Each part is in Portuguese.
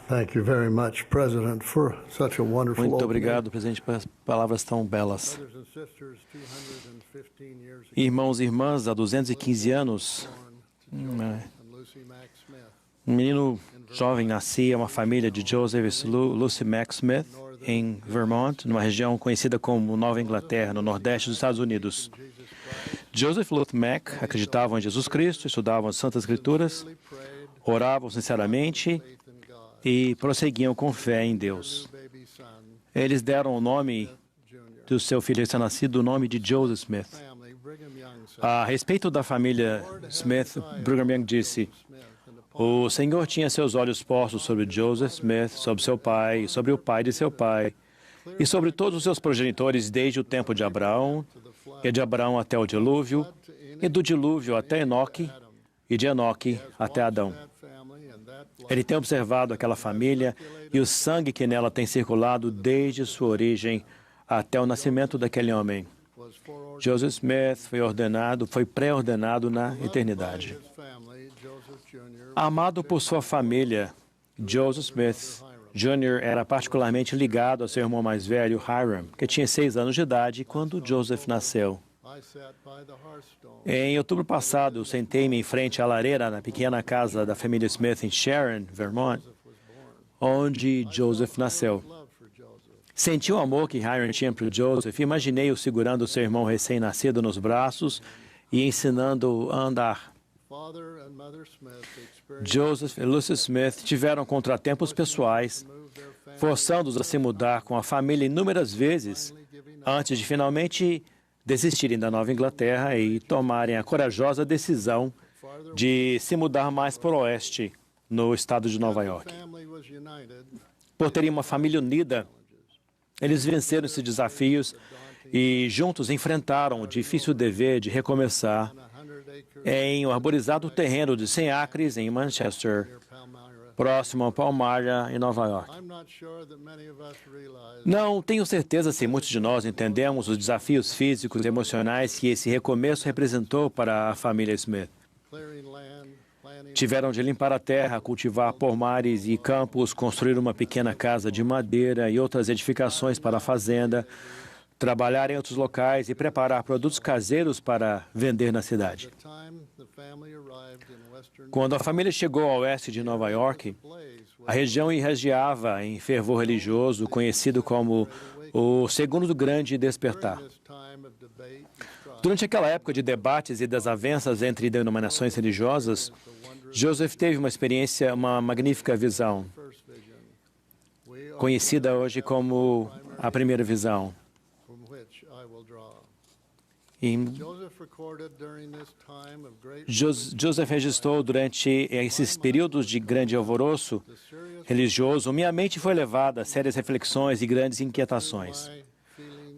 Thank you very much, President, for such a wonderful Muito opening. obrigado, presidente, pelas palavras tão belas. Brothers and sisters, 215 years ago, Irmãos e irmãs, há 215 anos, born to Joseph and Lucy Mack Smith, um menino jovem nascia em uma família de Joseph e Lucy Mack Smith, em Vermont, numa região conhecida como Nova Inglaterra, no nordeste dos Estados Unidos. Joseph e Lucy Mack acreditavam em Jesus Cristo, estudavam as Santas Escrituras, oravam sinceramente e prosseguiam com fé em Deus. Eles deram o nome do seu filho recém-nascido, o nome de Joseph Smith. A respeito da família Smith, Brigham Young disse: o Senhor tinha seus olhos postos sobre Joseph Smith, sobre seu pai, sobre o pai de seu pai, e sobre todos os seus progenitores desde o tempo de Abraão, e de Abraão até o dilúvio, e do dilúvio até Enoque, e de Enoque até Adão. Ele tem observado aquela família e o sangue que nela tem circulado desde sua origem até o nascimento daquele homem. Joseph Smith foi pré-ordenado na eternidade. Amado por sua família, Joseph Smith Jr. era particularmente ligado a seu irmão mais velho, Hiram, que tinha 6 anos de idade quando Joseph nasceu. Em outubro passado, eu sentei-me em frente à lareira na pequena casa da família Smith em Sharon, Vermont, onde Joseph nasceu. Senti o amor que Hiram tinha por Joseph e imaginei-o segurando seu irmão recém-nascido nos braços e ensinando-o a andar. Joseph e Lucy Smith tiveram contratempos pessoais, forçando-os a se mudar com a família inúmeras vezes, antes de finalmente desistirem da Nova Inglaterra e tomarem a corajosa decisão de se mudar mais para o oeste, no estado de Nova York. Por terem uma família unida, eles venceram esses desafios e juntos enfrentaram o difícil dever de recomeçar em um arborizado terreno de 100 acres em Manchester, próximo a Palmyra, em Nova York. Não tenho certeza se muitos de nós entendemos os desafios físicos e emocionais que esse recomeço representou para a família Smith. Tiveram de limpar a terra, cultivar pomares e campos, construir uma pequena casa de madeira e outras edificações para a fazenda, trabalhar em outros locais e preparar produtos caseiros para vender na cidade. Quando a família chegou ao oeste de Nova York, a região irradiava em fervor religioso, conhecido como o Segundo Grande Despertar. Durante aquela época de debates e desavenças entre denominações religiosas, Joseph teve uma magnífica visão, conhecida hoje como a primeira visão. Joseph registrou durante esses períodos de grande alvoroço religioso, minha mente foi levada a sérias reflexões e grandes inquietações.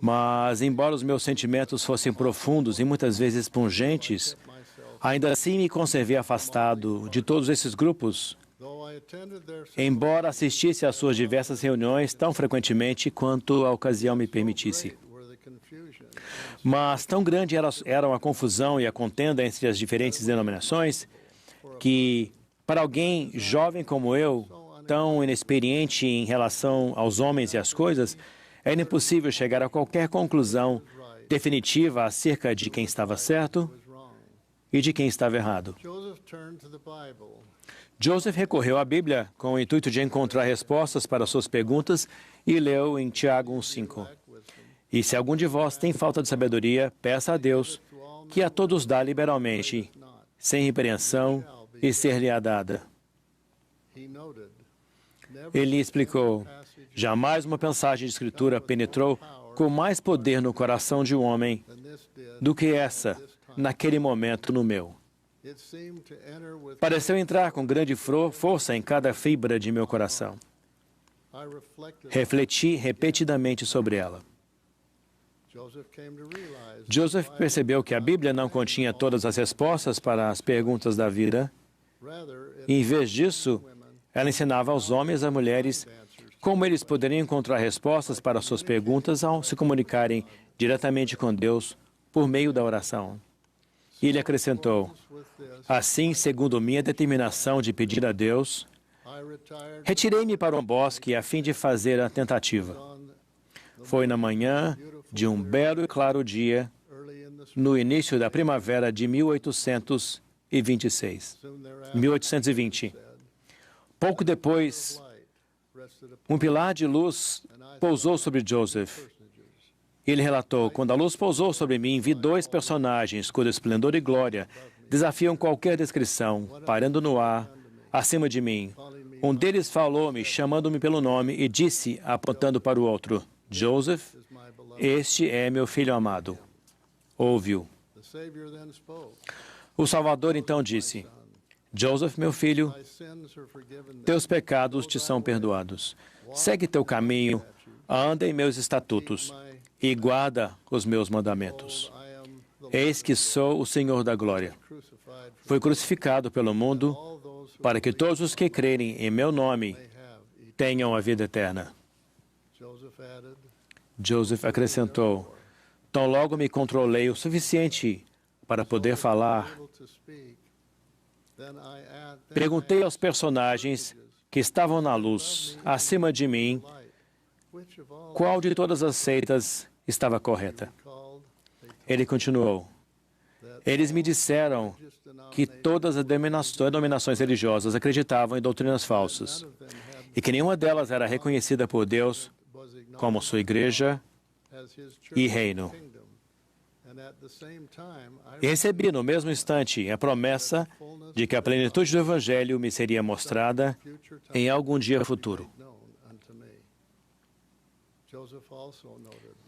Mas, embora os meus sentimentos fossem profundos e muitas vezes pungentes, ainda assim me conservei afastado de todos esses grupos, embora assistisse às suas diversas reuniões tão frequentemente quanto a ocasião me permitisse. Mas tão grande era a confusão e a contenda entre as diferentes denominações que, para alguém jovem como eu, tão inexperiente em relação aos homens e às coisas, era impossível chegar a qualquer conclusão definitiva acerca de quem estava certo e de quem estava errado. Joseph recorreu à Bíblia com o intuito de encontrar respostas para suas perguntas e leu em Tiago 1:5. E se algum de vós tem falta de sabedoria, peça a Deus, que a todos dá liberalmente, sem repreensão, e ser-lhe-á dada. Ele explicou: jamais uma passagem de Escritura penetrou com mais poder no coração de um homem do que essa, naquele momento, no meu. Pareceu entrar com grande força em cada fibra de meu coração. Refleti repetidamente sobre ela. Joseph percebeu que a Bíblia não continha todas as respostas para as perguntas da vida. E, em vez disso, ela ensinava aos homens e às mulheres como eles poderiam encontrar respostas para suas perguntas ao se comunicarem diretamente com Deus por meio da oração. E ele acrescentou: assim, segundo minha determinação de pedir a Deus, Retirei-me para um bosque a fim de fazer a tentativa. Foi na manhã de um belo e claro dia, no início da primavera de 1820. Pouco depois, um pilar de luz pousou sobre Joseph. Ele relatou: quando a luz pousou sobre mim, vi dois personagens cujo esplendor e glória desafiam qualquer descrição, parando no ar, acima de mim. Um deles falou-me, chamando-me pelo nome, e disse, apontando para o outro: Joseph, este é meu filho amado. Ouve-o. O Salvador então disse: Joseph, meu filho, teus pecados te são perdoados. Segue teu caminho, anda em meus estatutos e guarda os meus mandamentos. Eis que sou o Senhor da glória. Fui crucificado pelo mundo para que todos os que crerem em meu nome tenham a vida eterna. Joseph acrescentou: tão logo me controlei o suficiente para poder falar, perguntei aos personagens que estavam na luz, acima de mim, qual de todas as seitas estava correta. Ele continuou: eles me disseram que todas as denominações religiosas acreditavam em doutrinas falsas e que nenhuma delas era reconhecida por Deus como sua igreja e reino. E recebi no mesmo instante a promessa de que a plenitude do Evangelho me seria mostrada em algum dia futuro.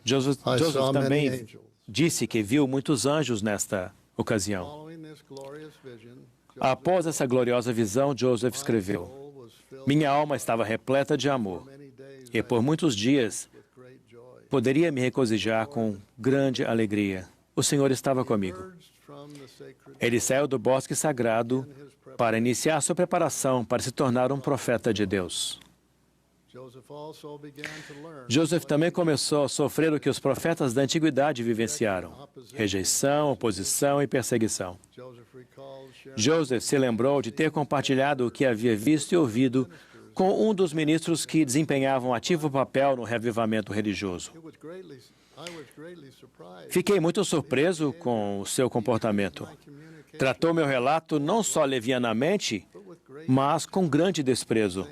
Joseph também disse que viu muitos anjos nesta ocasião. Após essa gloriosa visão, Joseph escreveu: minha alma estava repleta de amor, e por muitos dias poderia me regozijar com grande alegria. O Senhor estava comigo. Ele saiu do bosque sagrado para iniciar sua preparação para se tornar um profeta de Deus. Joseph também começou a sofrer o que os profetas da antiguidade vivenciaram: rejeição, oposição e perseguição. Joseph se lembrou de ter compartilhado o que havia visto e ouvido com um dos ministros que desempenhavam ativo papel no reavivamento religioso. Fiquei muito surpreso com o seu comportamento. Tratou meu relato não só levianamente, mas com grande desprezo,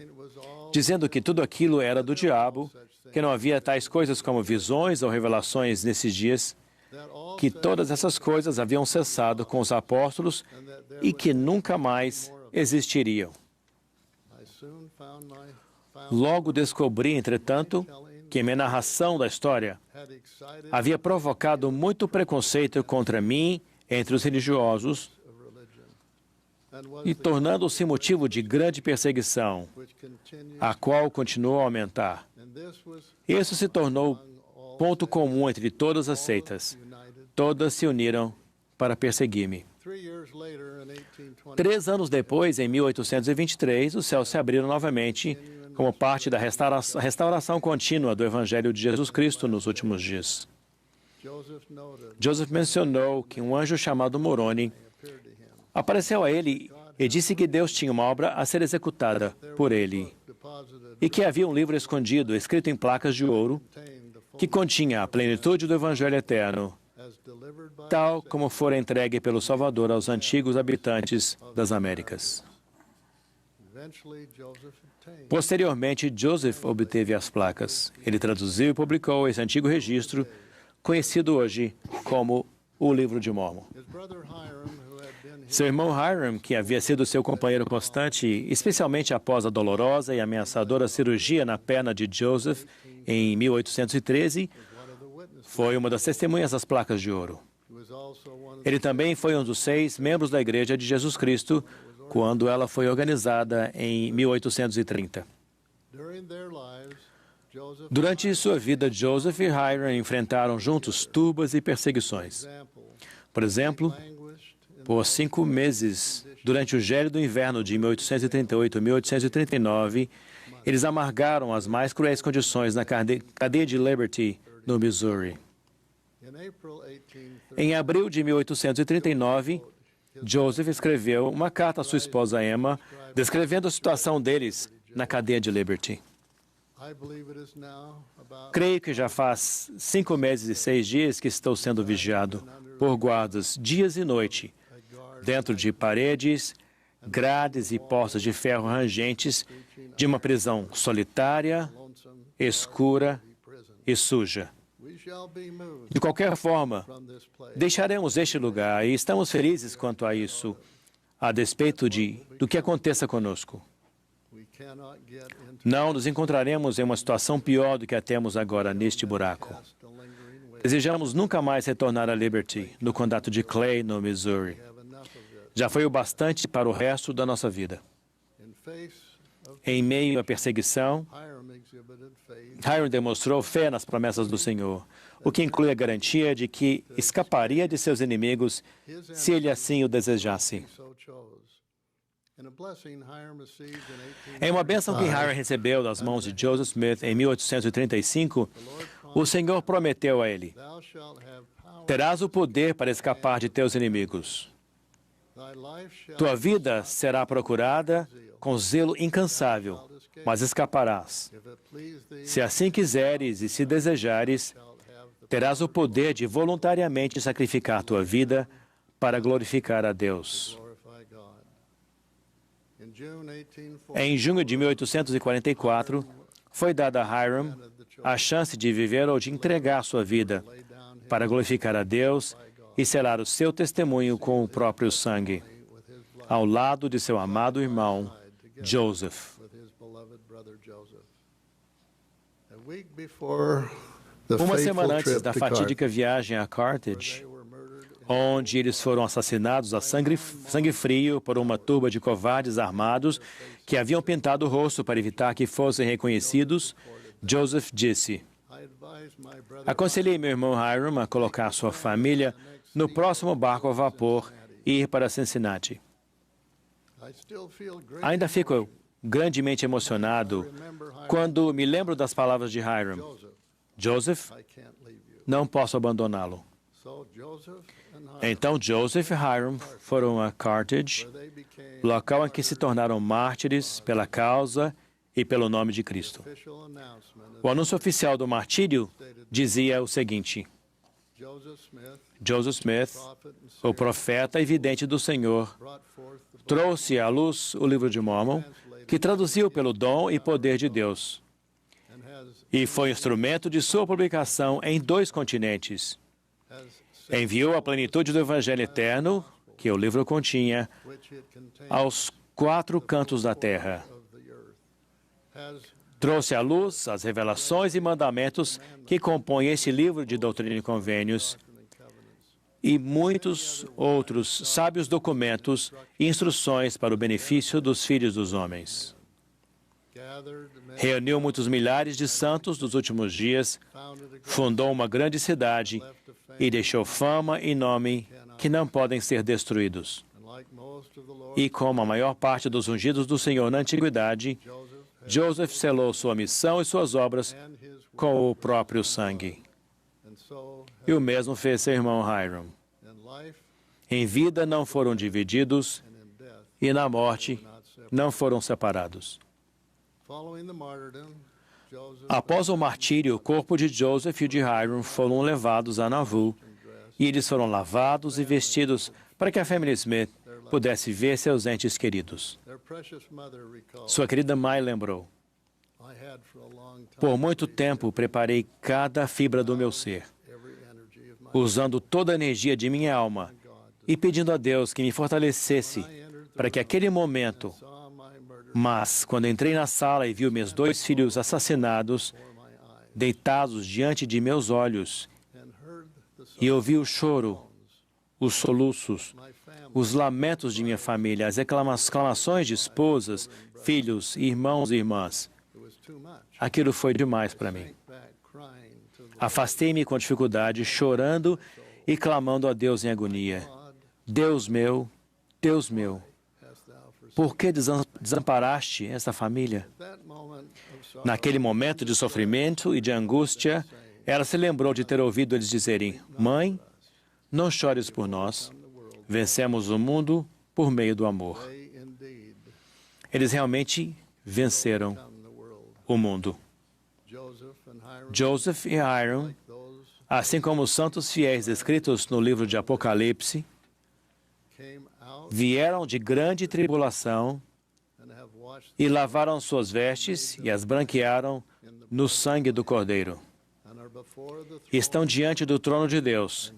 dizendo que tudo aquilo era do diabo, que não havia tais coisas como visões ou revelações nesses dias, que todas essas coisas haviam cessado com os apóstolos e que nunca mais existiriam. Logo descobri, entretanto, que minha narração da história havia provocado muito preconceito contra mim entre os religiosos e tornando-se motivo de grande perseguição, a qual continuou a aumentar. Isso se tornou ponto comum entre todas as seitas. Todas se uniram para perseguir-me. 3 anos depois, em 1823, os céus se abriram novamente como parte da restauração contínua do Evangelho de Jesus Cristo nos últimos dias. Joseph mencionou que um anjo chamado Moroni apareceu a ele e disse que Deus tinha uma obra a ser executada por ele e que havia um livro escondido, escrito em placas de ouro, que continha a plenitude do Evangelho eterno, tal como fora entregue pelo Salvador aos antigos habitantes das Américas. Posteriormente, Joseph obteve as placas. Ele traduziu e publicou esse antigo registro, conhecido hoje como o Livro de Mórmon. Seu irmão Hiram, que havia sido seu companheiro constante, especialmente após a dolorosa e ameaçadora cirurgia na perna de Joseph em 1813, foi uma das testemunhas das placas de ouro. Ele também foi um dos 6 membros da Igreja de Jesus Cristo quando ela foi organizada em 1830. Durante sua vida, Joseph e Hiram enfrentaram juntos turbas e perseguições. Por exemplo, por 5 meses, durante o gélido inverno de 1838 e 1839, eles amargaram as mais cruéis condições na cadeia de Liberty, no Missouri. Em abril de 1839, Joseph escreveu uma carta à sua esposa Emma, descrevendo a situação deles na cadeia de Liberty. Creio que já faz 5 meses e 6 dias que estou sendo vigiado por guardas dias e noite, dentro de paredes, grades e postas de ferro rangentes de uma prisão solitária, escura e suja. De qualquer forma, deixaremos este lugar e estamos felizes quanto a isso, a despeito do que aconteça conosco. Não nos encontraremos em uma situação pior do que a temos agora neste buraco. Desejamos nunca mais retornar a Liberty, no condado de Clay, no Missouri. Já foi o bastante para o resto da nossa vida. Em meio à perseguição, Hiram demonstrou fé nas promessas do Senhor, o que inclui a garantia de que escaparia de seus inimigos se ele assim o desejasse. Em uma bênção que Hiram recebeu das mãos de Joseph Smith em 1835, o Senhor prometeu a ele: terás o poder para escapar de teus inimigos. Tua vida será procurada com zelo incansável, mas escaparás. Se assim quiseres e se desejares, terás o poder de voluntariamente sacrificar tua vida para glorificar a Deus. Em junho de 1844, foi dada a Hiram a chance de viver ou de entregar sua vida para glorificar a Deus e selar o seu testemunho com o próprio sangue, ao lado de seu amado irmão, Joseph. Uma semana antes da fatídica viagem a Carthage, onde eles foram assassinados a sangue frio por uma turba de covardes armados que haviam pintado o rosto para evitar que fossem reconhecidos, Joseph disse: aconselhei meu irmão Hiram a colocar sua família no próximo barco a vapor e ir para Cincinnati. Ainda fico grandemente emocionado quando me lembro das palavras de Hiram: Joseph, não posso abandoná-lo. Então Joseph e Hiram foram a Carthage, local em que se tornaram mártires pela causa e pelo nome de Cristo. O anúncio oficial do martírio dizia o seguinte: Joseph Smith, o profeta e vidente do Senhor, trouxe à luz o livro de Mormon, que traduziu pelo dom e poder de Deus, e foi instrumento de sua publicação em 2 continentes. Enviou a plenitude do Evangelho Eterno, que o livro continha, aos 4 cantos da terra. Trouxe à luz as revelações e mandamentos que compõem este livro de Doutrina e Convênios e muitos outros sábios documentos e instruções para o benefício dos filhos dos homens. Reuniu muitos milhares de santos dos últimos dias, fundou uma grande cidade e deixou fama e nome que não podem ser destruídos. E como a maior parte dos ungidos do Senhor na antiguidade, Joseph selou sua missão e suas obras com o próprio sangue. E o mesmo fez seu irmão Hiram. Em vida não foram divididos e na morte não foram separados. Após o martírio, o corpo de Joseph e de Hiram foram levados a Nauvoo e eles foram lavados e vestidos para que a família Smith pudesse ver seus entes queridos. Sua querida mãe lembrou: por muito tempo preparei cada fibra do meu ser, usando toda a energia de minha alma e pedindo a Deus que me fortalecesse para que aquele momento. Mas, quando entrei na sala e vi meus 2 filhos assassinados, deitados diante de meus olhos, e ouvi o choro, os soluços, os lamentos de minha família, as exclamações de esposas, filhos, irmãos e irmãs, aquilo foi demais para mim. Afastei-me com dificuldade, chorando e clamando a Deus em agonia: Deus meu, por que desamparaste essa família? Naquele momento de sofrimento e de angústia, ela se lembrou de ter ouvido eles dizerem: Mãe, não chores por nós. vencemos o mundo por meio do amor. They indeed Eles realmente venceram overcome the world. o mundo. Joseph e Hiram, assim como os santos fiéis descritos no livro de Apocalipse, vieram de grande tribulação e lavaram suas vestes e as branquearam no sangue do Cordeiro. Estão diante do trono de Deus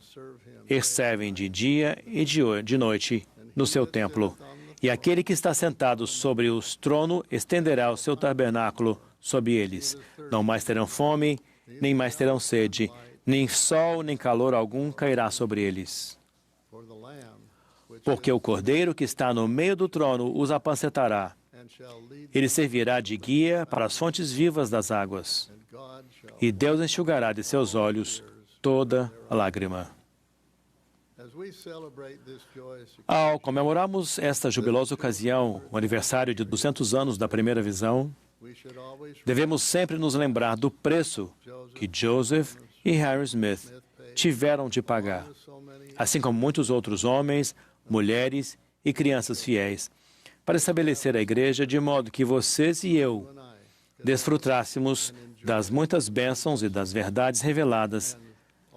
e servem de dia e de noite no seu templo. E aquele que está sentado sobre o trono estenderá o seu tabernáculo sobre eles. Não mais terão fome, nem mais terão sede, nem sol, nem calor algum cairá sobre eles. Porque o Cordeiro que está no meio do trono os apacentará. Ele servirá de guia para as fontes vivas das águas. E Deus enxugará de seus olhos toda lágrima. Ao comemorarmos esta jubilosa ocasião, o aniversário de 200 anos da primeira visão, devemos sempre nos lembrar do preço que Joseph e Hiram Smith tiveram de pagar, assim como muitos outros homens, mulheres e crianças fiéis, para estabelecer a igreja de modo que vocês e eu desfrutássemos das muitas bênçãos e das verdades reveladas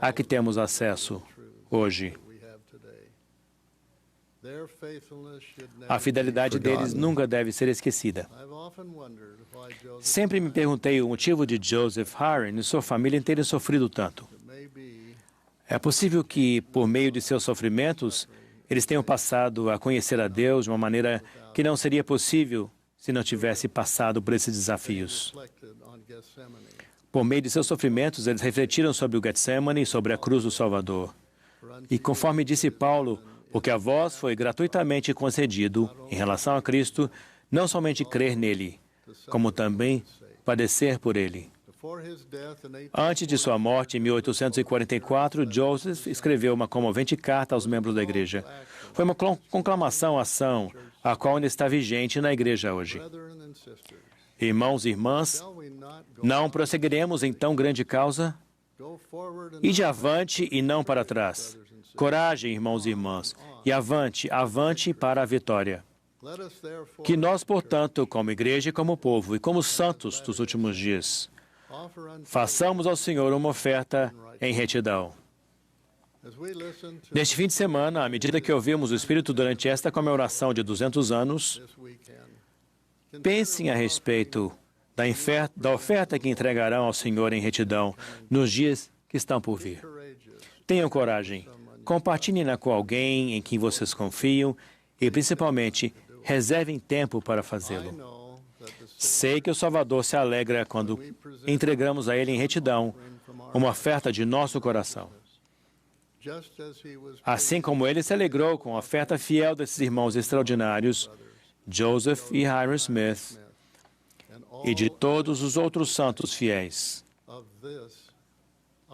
a que temos acesso hoje. A fidelidade deles nunca deve ser esquecida. Sempre me perguntei o motivo de Joseph, Hiram e sua família terem sofrido tanto. É possível que, por meio de seus sofrimentos, eles tenham passado a conhecer a Deus de uma maneira que não seria possível se não tivesse passado por esses desafios. Por meio de seus sofrimentos, eles refletiram sobre o Getsemane e sobre a cruz do Salvador. E conforme disse Paulo, porque a vós foi gratuitamente concedido, em relação a Cristo, não somente crer nele, como também padecer por ele. Antes de sua morte, em 1844, Joseph escreveu uma comovente carta aos membros da igreja. Foi uma conclamação, a qual ainda está vigente na igreja hoje. Irmãos e irmãs, não prosseguiremos em tão grande causa? Ide avante e não para trás. Coragem, irmãos e irmãs, e avante, avante para a vitória. Que nós, portanto, como igreja e como povo, e como santos dos últimos dias, façamos ao Senhor uma oferta em retidão. Neste fim de semana, à medida que ouvimos o Espírito durante esta comemoração de 200 anos, pensem a respeito da oferta que entregarão ao Senhor em retidão nos dias que estão por vir. Tenham coragem. Compartilhem-na com alguém em quem vocês confiam e, principalmente, reservem tempo para fazê-lo. Sei que o Salvador se alegra quando entregamos a Ele em retidão uma oferta de nosso coração. Assim como Ele se alegrou com a oferta fiel desses irmãos extraordinários, Joseph e Hiram Smith, e de todos os outros santos fiéis.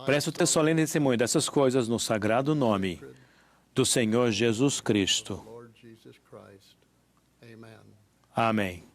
Presto ter solene testemunho dessas coisas no sagrado nome do Senhor Jesus Cristo. Amém.